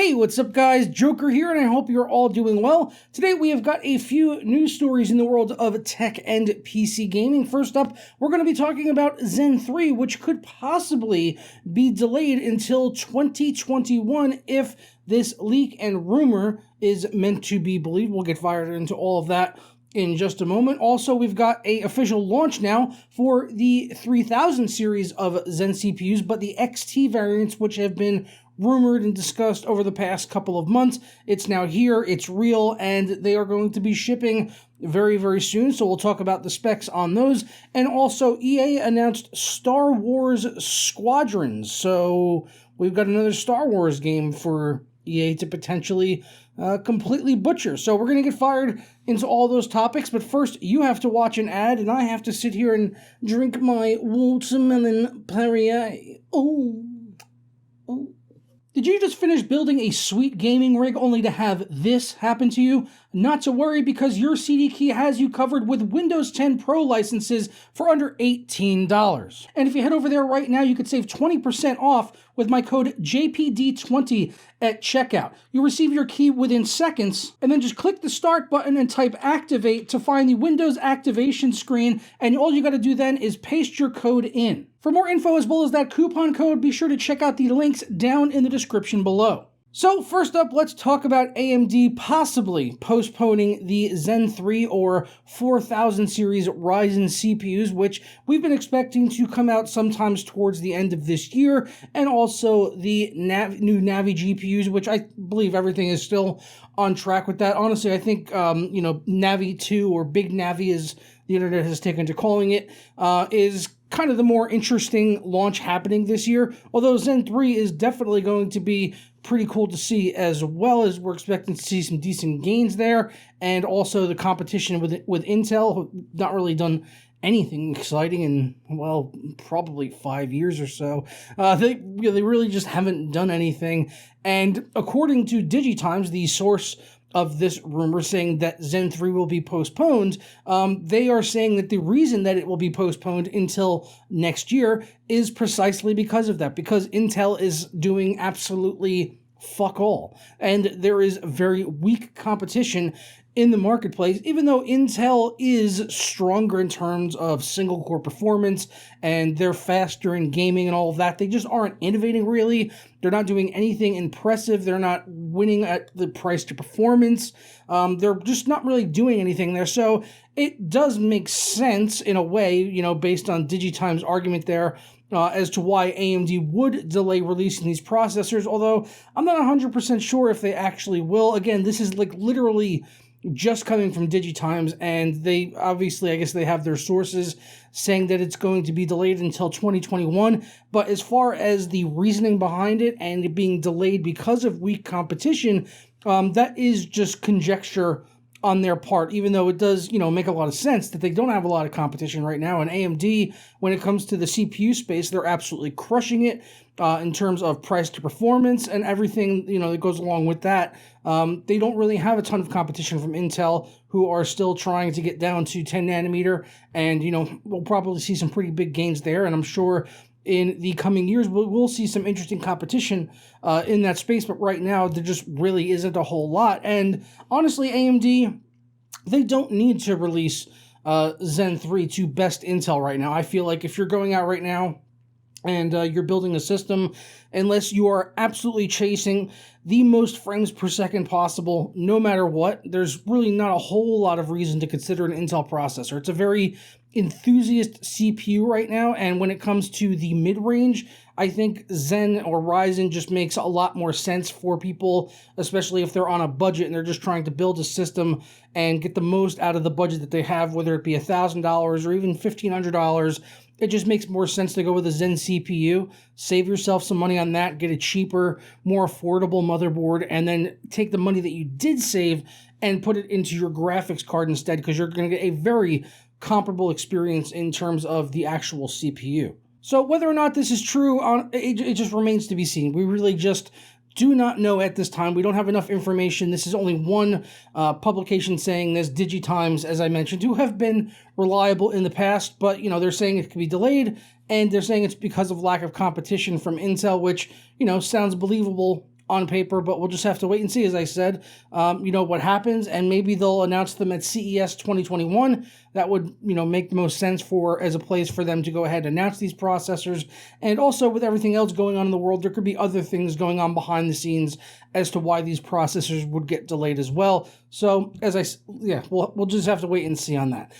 Hey, what's up guys? Joker here, and I hope you're all doing well. Today we have got a few news stories in the world of tech and PC gaming. First up, we're going to be talking about Zen 3, which could possibly be delayed until 2021 if this leak and rumor is meant to be believed. We'll get fired into all of that in just a moment. Also, we've got an official launch now for the 3000 series of Zen CPUs, but the XT variants, which have been rumored and discussed over the past couple of months. It's now here, it's real, and they are going to be shipping very, very soon, so we'll talk about the specs on those. And also, EA announced Star Wars Squadrons, so we've got another Star Wars game for EA to potentially completely butcher. So we're going to get fired into all those topics, but first you have to watch an ad, and I have to sit here and drink my watermelon Perrier. Oh. Did you just finish building a sweet gaming rig only to have this happen to you? Not to worry, because your CD Key has you covered with Windows 10 Pro licenses for under $18. And if you head over there right now, you could save 20% off with my code JPD20 at checkout. You'll receive your key within seconds, and then just click the start button and type activate to find the Windows activation screen, and all you gotta do then is paste your code in. For more info as well as that coupon code, be sure to check out the links down in the description below. So first up, let's talk about AMD possibly postponing the Zen 3 or 4000 series Ryzen CPUs, which we've been expecting to come out sometimes towards the end of this year, and also the new Navi GPUs, which I believe everything is still on track with that. Honestly, I think, Navi 2 or Big Navi, as the internet has taken to calling it, is kind of the more interesting launch happening this year, although Zen 3 is definitely going to be pretty cool to see, as well as we're expecting to see some decent gains there, and also the competition with Intel, who not really done anything exciting in, well, probably 5 years or so. They really just haven't done anything, and according to DigiTimes, the source of this rumor saying that Zen 3 will be postponed, they are saying that the reason that it will be postponed until next year is precisely because of that, because Intel is doing absolutely fuck all, and there is very weak competition in the marketplace. Even though Intel is stronger in terms of single core performance and they're faster in gaming and all of that, they just aren't innovating really. They're not doing anything impressive. They're not winning at the price to performance. They're just not really doing anything there. So it does make sense in a way, based on DigiTimes' argument there, as to why AMD would delay releasing these processors, although I'm not 100% sure if they actually will. Again, this is like literally just coming from DigiTimes, and they obviously, I guess they have their sources saying that it's going to be delayed until 2021, but as far as the reasoning behind it and it being delayed because of weak competition, that is just conjecture on their part, even though it does, make a lot of sense that they don't have a lot of competition right now. And AMD, when it comes to the CPU space, they're absolutely crushing it in terms of price to performance and everything, that goes along with that. They don't really have a ton of competition from Intel, who are still trying to get down to 10 nanometer, and, we'll probably see some pretty big gains there, and I'm sure in the coming years, we'll see some interesting competition in that space, but right now, there just really isn't a whole lot. And honestly, AMD, they don't need to release Zen 3 to best Intel right now. I feel like if you're going out right now and you're building a system, unless you are absolutely chasing the most frames per second possible, no matter what, there's really not a whole lot of reason to consider an Intel processor. It's a very enthusiast CPU right now, and when it comes to the mid-range, I think Zen or Ryzen just makes a lot more sense for people, especially if they're on a budget and they're just trying to build a system and get the most out of the budget that they have, whether it be $1,000 or even $1,500. It just makes more sense to go with a Zen CPU, save yourself some money on that, get a cheaper, more affordable motherboard, and then take the money that you did save and put it into your graphics card instead, because you're going to get a very comparable experience in terms of the actual CPU. So whether or not this is true, it just remains to be seen. We really just do not know at this time. We don't have enough information. This is only one publication saying this, DigiTimes, as I mentioned, who have been reliable in the past, but, they're saying it could be delayed, and they're saying it's because of lack of competition from Intel, which, sounds believable on paper, but we'll just have to wait and see, as I said, what happens, and maybe they'll announce them at CES 2021. That would, make the most sense as a place for them to go ahead and announce these processors. And also, with everything else going on in the world, there could be other things going on behind the scenes as to why these processors would get delayed as well. So, we'll just have to wait and see on that.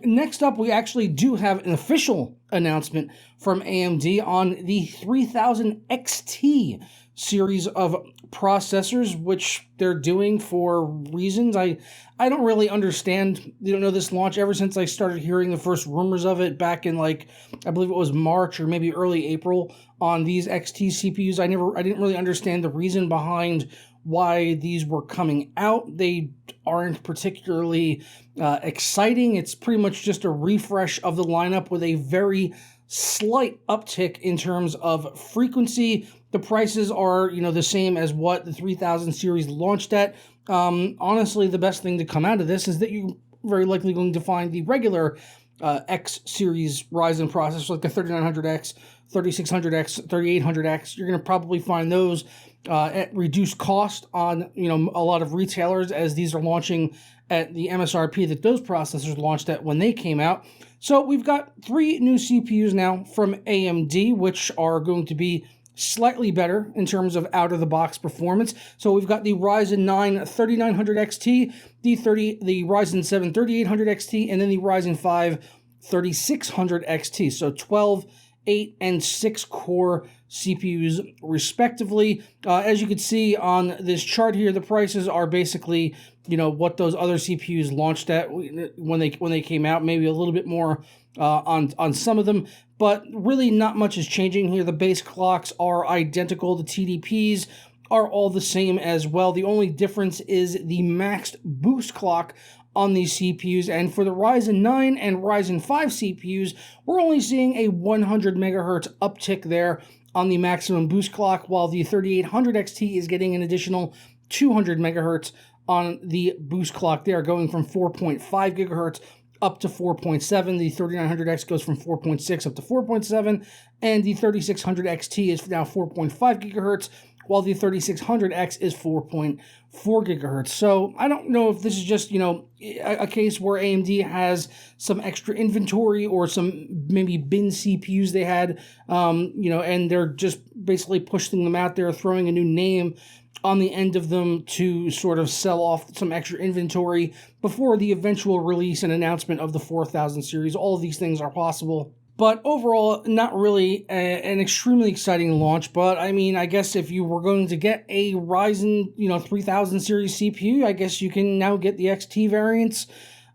Next up, we actually do have an official announcement from AMD on the 3000 XT series of processors, which they're doing for reasons I don't really understand. This launch ever since I started hearing the first rumors of it back in, I believe it was March or maybe early April on these XT CPUs. I didn't really understand the reason behind why these were coming out. They aren't particularly exciting. It's pretty much just a refresh of the lineup with a very slight uptick in terms of frequency. The prices are, the same as what the 3000 series launched at. Honestly, the best thing to come out of this is that you're very likely going to find the regular X series Ryzen processors, like the 3900X, 3600X, 3800X. You're going to probably find those at reduced cost on, a lot of retailers, as these are launching at the MSRP that those processors launched at when they came out. So we've got 3 new CPUs now from AMD, which are going to be slightly better in terms of out-of-the-box performance. So we've got the Ryzen 9 3900 XT, the Ryzen 7 3800 XT, and then the Ryzen 5 3600 XT. So 12, 8, and 6 core CPUs respectively. As you can see on this chart here, the prices are basically, what those other CPUs launched at when they came out, maybe a little bit more on some of them, but really not much is changing here. The base clocks are identical. The TDPs are all the same as well. The only difference is the maxed boost clock on these CPUs, and for the Ryzen 9 and Ryzen 5 CPUs, we're only seeing a 100 megahertz uptick there on the maximum boost clock, while the 3800 XT is getting an additional 200 megahertz on the boost clock there, going from 4.5 gigahertz up to 4.7. The 3900X goes from 4.6 up to 4.7, and the 3600 XT is now 4.5 gigahertz, while the 3600X is 4.4 gigahertz. So I don't know if this is just, a case where AMD has some extra inventory or some maybe bin CPUs they had, and they're just basically pushing them out there, throwing a new name on the end of them to sort of sell off some extra inventory before the eventual release and announcement of the 4000 series. All of these things are possible. But overall, not really an extremely exciting launch. But I mean, I guess if you were going to get a Ryzen, 3000 series CPU, I guess you can now get the XT variants,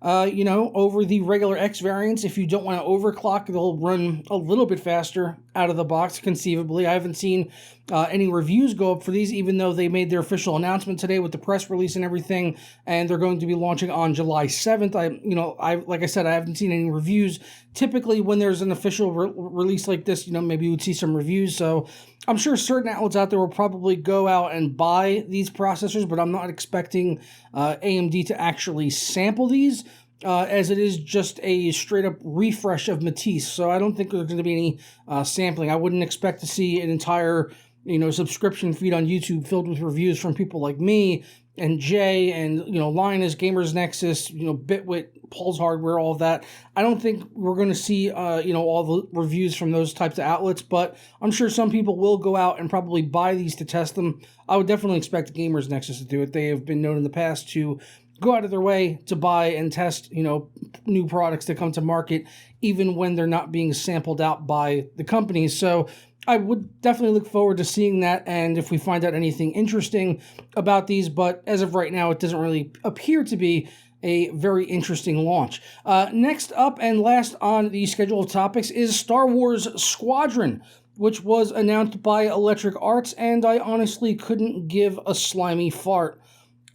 over the regular X variants. If you don't want to overclock, they'll run a little bit faster out of the box, conceivably. I haven't seen any reviews go up for these, even though they made their official announcement today with the press release and everything, and they're going to be launching on July 7th. Like I said, I haven't seen any reviews. Typically, when there's an official release like this, maybe you would see some reviews. So I'm sure certain outlets out there will probably go out and buy these processors, but I'm not expecting AMD to actually sample these, as it is just a straight-up refresh of Matisse. So I don't think there's going to be any sampling. I wouldn't expect to see an entire subscription feed on YouTube filled with reviews from people like me and Jay and, Linus, Gamers Nexus, Bitwit, Paul's Hardware, all of that. I don't think we're going to see, all the reviews from those types of outlets, but I'm sure some people will go out and probably buy these to test them. I would definitely expect Gamers Nexus to do it. They have been known in the past to go out of their way to buy and test, new products that come to market, even when they're not being sampled out by the companies. So I would definitely look forward to seeing that, and if we find out anything interesting about these, but as of right now, it doesn't really appear to be a very interesting launch. Next up and last on the schedule of topics is Star Wars Squadron, which was announced by Electric Arts, and I honestly couldn't give a slimy fart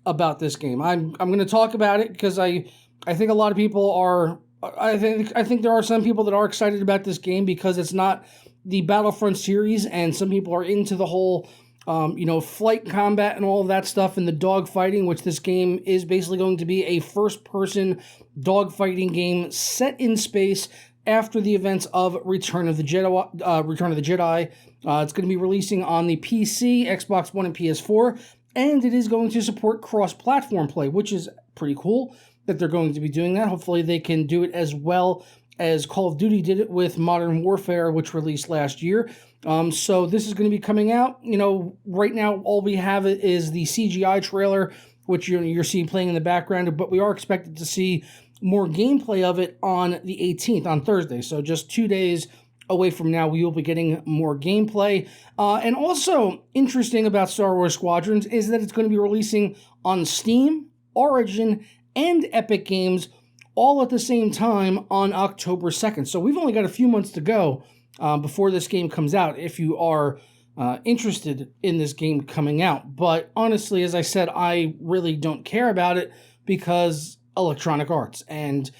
about this game. I'm going to talk about it because I think a lot of people are. I think there are some people that are excited about this game because it's not the Battlefront series, and some people are into the whole, flight combat and all of that stuff, and the dogfighting, which this game is basically going to be a first-person dogfighting game set in space after the events of Return of the Jedi. It's going to be releasing on the PC, Xbox One, and PS4, and it is going to support cross-platform play, which is pretty cool that they're going to be doing that. Hopefully they can do it as well as Call of Duty did it with Modern Warfare, which released last year. So this is going to be coming out. Right now all we have is the CGI trailer, which you're seeing playing in the background, but we are expected to see more gameplay of it on the 18th, on Thursday. So just 2 days away from now, we will be getting more gameplay. And also interesting about Star Wars Squadrons is that it's going to be releasing on Steam, Origin, and Epic Games all at the same time on October 2nd. So we've only got a few months to go before this game comes out, if you are interested in this game coming out. But honestly, as I said, I really don't care about it because Electronic Arts. And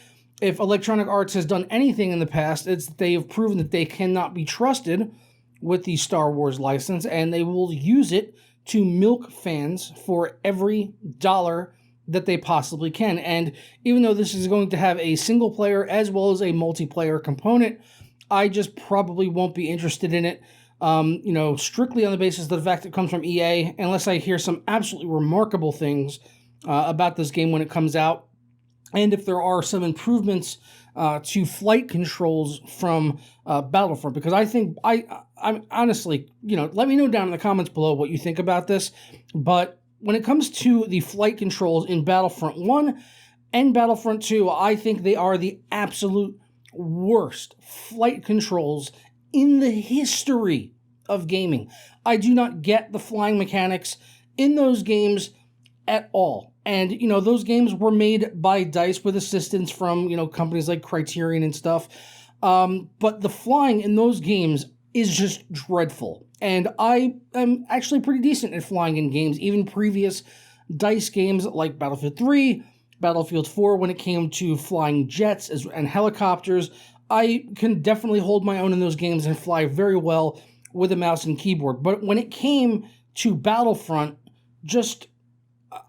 if Electronic Arts has done anything in the past, it's that they have proven that they cannot be trusted with the Star Wars license, and they will use it to milk fans for every dollar that they possibly can. And even though this is going to have a single player as well as a multiplayer component, I just probably won't be interested in it, strictly on the basis of the fact it comes from EA, unless I hear some absolutely remarkable things about this game when it comes out. And if there are some improvements to flight controls from Battlefront, because I'm honestly, let me know down in the comments below what you think about this. But when it comes to the flight controls in Battlefront 1 and Battlefront 2, I think they are the absolute worst flight controls in the history of gaming. I do not get the flying mechanics in those games at all. And, those games were made by DICE with assistance from, companies like Criterion and stuff. But the flying in those games is just dreadful. And I am actually pretty decent at flying in games, even previous DICE games like Battlefield 3, Battlefield 4, when it came to flying jets and helicopters. I can definitely hold my own in those games and fly very well with a mouse and keyboard. But when it came to Battlefront,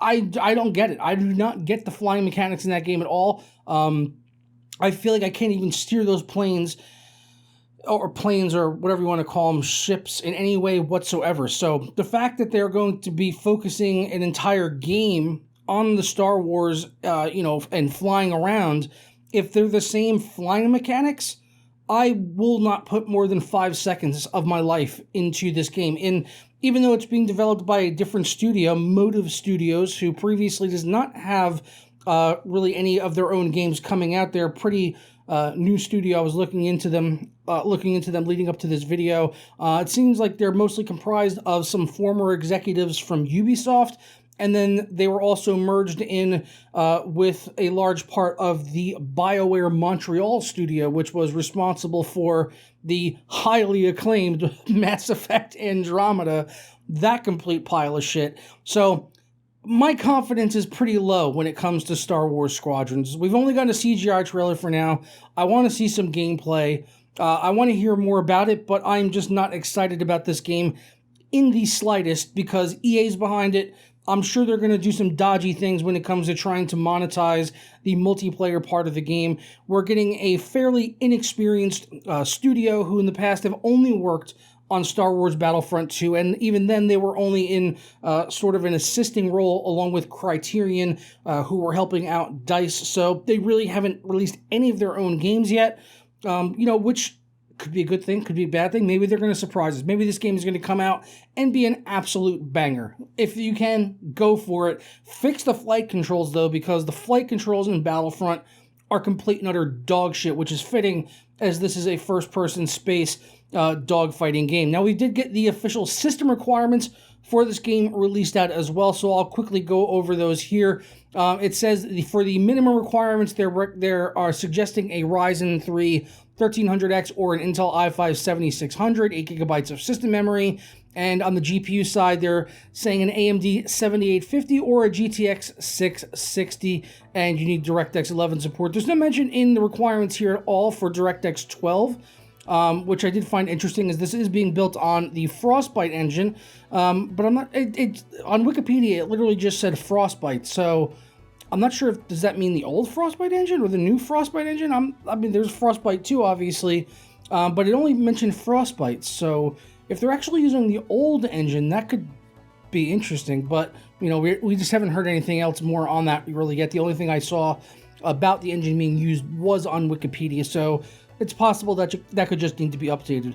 I don't get it. I do not get the flying mechanics in that game at all. I feel like I can't even steer those planes or whatever you want to call them, ships, in any way whatsoever. So the fact that they're going to be focusing an entire game on the Star Wars, and flying around, if they're the same flying mechanics, I will not put more than 5 seconds of my life into this game. And even though it's being developed by a different studio, Motive Studios, who previously does not have really any of their own games coming out, they're a pretty new studio. I was looking into them leading up to this video. It seems like they're mostly comprised of some former executives from Ubisoft, and then they were also merged in with a large part of the BioWare Montreal studio, which was responsible for the highly acclaimed Mass Effect Andromeda, that complete pile of shit. So my confidence is pretty low when it comes to Star Wars Squadrons. We've only got a CGI trailer for now. I want to see some gameplay. I want to hear more about it, but I'm just not excited about this game in the slightest because EA's behind it. I'm sure they're going to do some dodgy things when it comes to trying to monetize the multiplayer part of the game. We're getting a fairly inexperienced studio who in the past have only worked on Star Wars Battlefront 2, and even then they were only in sort of an assisting role along with Criterion, who were helping out DICE. So they really haven't released any of their own games yet, which could be a good thing, could be a bad thing. Maybe they're going to surprise us. Maybe this game is going to come out and be an absolute banger. If you can, go for it. Fix the flight controls, though, because the flight controls in Battlefront are complete and utter dog shit, which is fitting as this is a first-person space dogfighting game. Now, we did get the official system requirements for this game released out as well, so I'll quickly go over those here. It says for the minimum requirements, they are suggesting a Ryzen 3 1300X or an Intel i5 7600, 8 gigabytes of system memory. And on the GPU side, they're saying an AMD 7850 or a GTX 660, and you need DirectX 11 support. There's no mention in the requirements here at all for DirectX 12, which I did find interesting, as this is being built on the Frostbite engine, but I'm not. On Wikipedia, it literally just said Frostbite, so I'm not sure if, does that mean the old Frostbite engine or the new Frostbite engine? I mean, there's Frostbite 2, obviously, but it only mentioned Frostbite. So if they're actually using the old engine, that could be interesting. But, you know, we just haven't heard anything else more on that really yet. The only thing I saw about the engine being used was on Wikipedia. So it's possible that that could just need to be updated.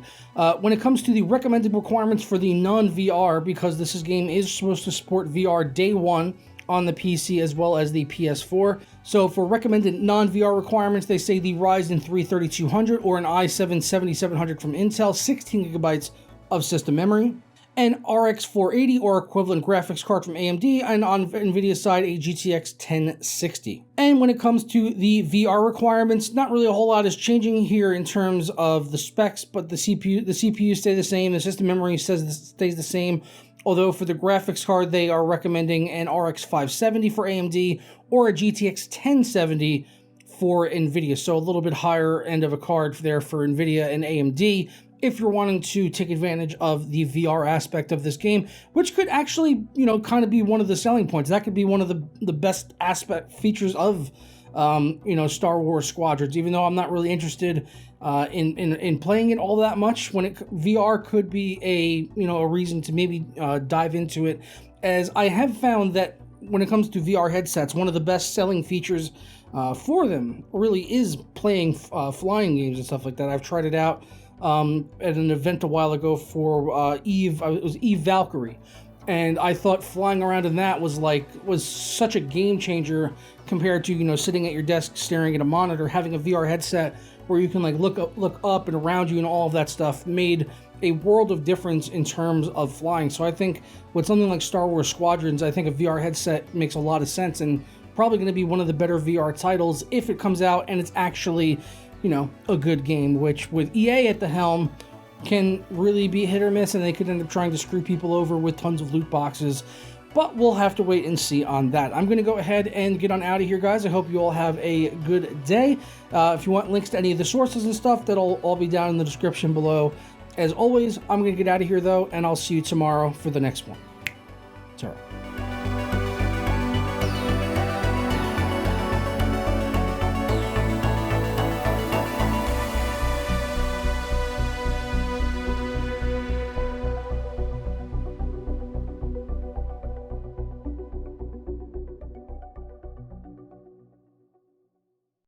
When it comes to the recommended requirements for the non-VR, because this game is supposed to support VR day one on the PC as well as the PS4. So for recommended non-VR requirements, they say the Ryzen 3 3200 or an i7 7700 from Intel, 16 gigabytes of system memory, an RX 480 or equivalent graphics card from AMD, and on NVIDIA's side, a GTX 1060. And when it comes to the VR requirements, not really a whole lot is changing here in terms of the specs, but the CPU stay the same, the system memory stays the same, although for the graphics card, they are recommending an RX 570 for AMD or a GTX 1070 for NVIDIA, so a little bit higher end of a card there for NVIDIA and AMD, if you're wanting to take advantage of the VR aspect of this game, which could actually, you know, kind of be one of the selling points. That could be one of the best features of, you know, Star Wars Squadrons, even though I'm not really interested in playing it all that much. VR could be a reason to maybe dive into it, as I have found that when it comes to VR headsets, one of the best selling features for them really is playing flying games and stuff like that. I've tried it out at an event a while ago for Eve. It was Eve Valkyrie, and I thought flying around in that was such a game changer compared to, you know, sitting at your desk staring at a monitor. Having a VR headset where you can look up and around you and all of that stuff made a world of difference in terms of flying. So I think with something like Star Wars Squadrons, I think a VR headset makes a lot of sense and probably going to be one of the better VR titles if it comes out and it's actually, you know, a good game, which with EA at the helm can really be hit or miss, and they could end up trying to screw people over with tons of loot boxes. But we'll have to wait and see on that. I'm going to go ahead and get on out of here, guys. I hope you all have a good day. If you want links to any of the sources and stuff, that'll all be down in the description below. As always, I'm going to get out of here, though, and I'll see you tomorrow for the next one. It's all right.